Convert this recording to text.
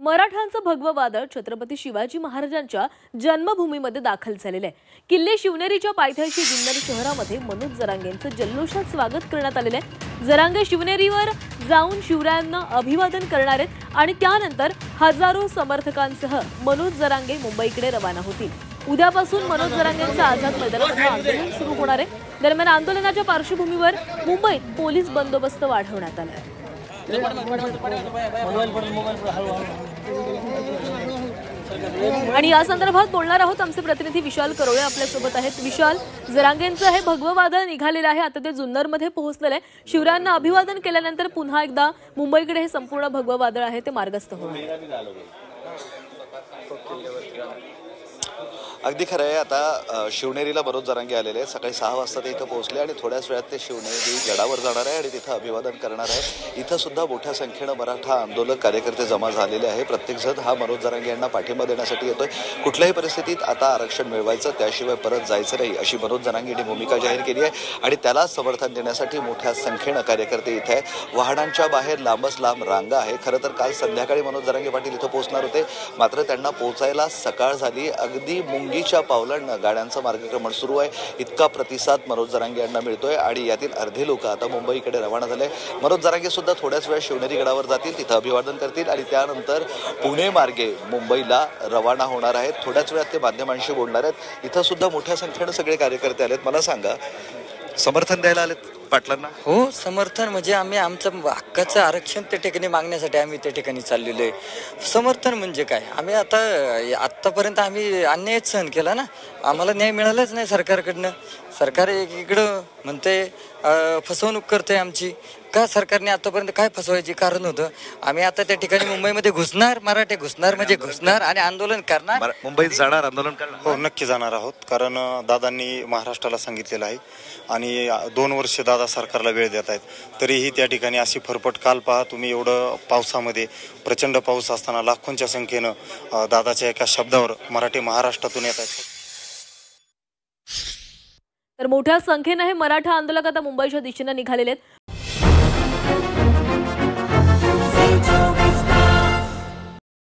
मराठांचं भगवं वादळ छत्रपती शिवाजी महाराजांच्या जन्मभूमीमध्ये दाखल झालेलं आहे। किल्ले शिवनेरीच्या पायथ्याशी जुन्नर शहरामध्ये मनोज जरांगेंचं जल्लोषात स्वागत करण्यात आलेलं आहे। जरांगे शिवनेरीवर जाऊन शिवरायांना अभिवादन करणार आहेत आणि त्यानंतर हजारो समर्थकांसह मनोज जरांगे मुंबईकडे रवाना होतील। उद्यापासून मनोज जरांगेंचं आझाद मैदानामध्ये आंदोलन सुरू होणार आहे। दरम्यान आंदोलनाच्या पार्श्वभूमीवर मुंबईत पोलीस बंदोबस्त वाढवण्यात आला आहे। आणि या संदर्भात बोलणार आहोत आमचे प्रतिनिधी विशाल करोळे आपल्या सोबत आहेत। विशाल, जरांगेंचं हे भगवं वादळ निघालेलं आहे, आता ते जुन्नरमध्ये पोहोचलेलं आहे। शिवरायांना अभिवादन केल्यानंतर पुन्हा एकदा मुंबईकडे हे संपूर्ण भगवं वादळ आहे ते मार्गस्थ होणार आहे। अगदी खरं आहे। आता शिवनेरीला मनोज जरांगे आलेले आहेत। सकाळी 6 वाजता ते इथं पोहोचले आणि थोड्याच वेळात ते शिवनेरी गडावर जाणार आहे आणि तिथं अभिवादन करणार आहे। इथं सुद्धा मोठ्या संख्येनं मराठा आंदोलक कार्यकर्ते जमा झालेले आहे। प्रत्येकजण हा मनोज जरांगे यांना पाठिंबा देण्यासाठी येतोय। कुठल्याही परिस्थितीत आता आरक्षण मिळवायचं, त्याशिवाय परत जायचं नाही अशी मनोज जरांगे यांनी भूमिका जाहीर केली आहे आणि त्याला समर्थन देण्यासाठी मोठ्या संख्येनं कार्यकर्ते इथे आहे। वाहनांच्या बाहेर लांबच लांब रांगा आहे। खरं तर काल संध्याकाळी मनोज जरांगे पाटील इथं पोहोचणार होते, मात्र त्यांना पोहोचायला सकाळ झाली। अगदी मुंगीच्या पावलांना गाड्यांचं मार्गक्रमण सुरू आहे। इतका प्रतिसाद मनोज जरांगे यांना मिळतोय आणि यातील अर्धे लोक आता मुंबईकडे रवाना झाले। मनोज जरांगे सुद्धा थोड्याच वेळा शिवनेरी गडावर जातील, तिथं अभिवादन करतील आणि त्यानंतर पुणे मार्गे मुंबईला रवाना होणार आहेत। थोड्याच वेळात ते माध्यमांशी बोलणार आहेत। इथं सुद्धा मोठ्या संख्येनं सगळे कार्यकर्ते आलेत। मला सांगा, समर्थन द्यायला आलेत पाटलांना? हो, समर्थन म्हणजे आम्ही आमचं हक्काचं आरक्षण त्या ठिकाणी मागण्यासाठी आम्ही त्या ठिकाणी चाललेलो आहे। समर्थन म्हणजे काय, आम्ही आत्तापर्यंत आम्ही अन्यायच सहन केला ना, आम्हाला न्याय मिळालाच नाही सरकारकडनं। सरकार इकडं म्हणते फसवणूक करते आमची। का सरकारने आतापर्यंत काय फसवायचे कारण होतं? आम्ही आता त्या ठिकाणी मुंबईमध्ये घुसणार, मराठे घुसणार म्हणजे घुसणार आणि आंदोलन करणार। मुंबईत जाणार, आंदोलन करणार? हो, नक्की जाणार आहोत, कारण दादांनी महाराष्ट्राला सांगितलेलं आहे आणि 2 वर्ष दादा सरकारला वेळ देत आहेत, तरीही त्या ठिकाणी अशी फरफट। काल पहा तुम्ही, एवढं पावसामध्ये प्रचंड पाऊस असताना लाखोंच्या संख्येनं दादाच्या एका शब्दावर मराठी महाराष्ट्रातून येत आहेत। तर मोठ्या संख्येने हे मराठा आंदोलक आता मुंबईच्या दिशेने निघालेले आहेत।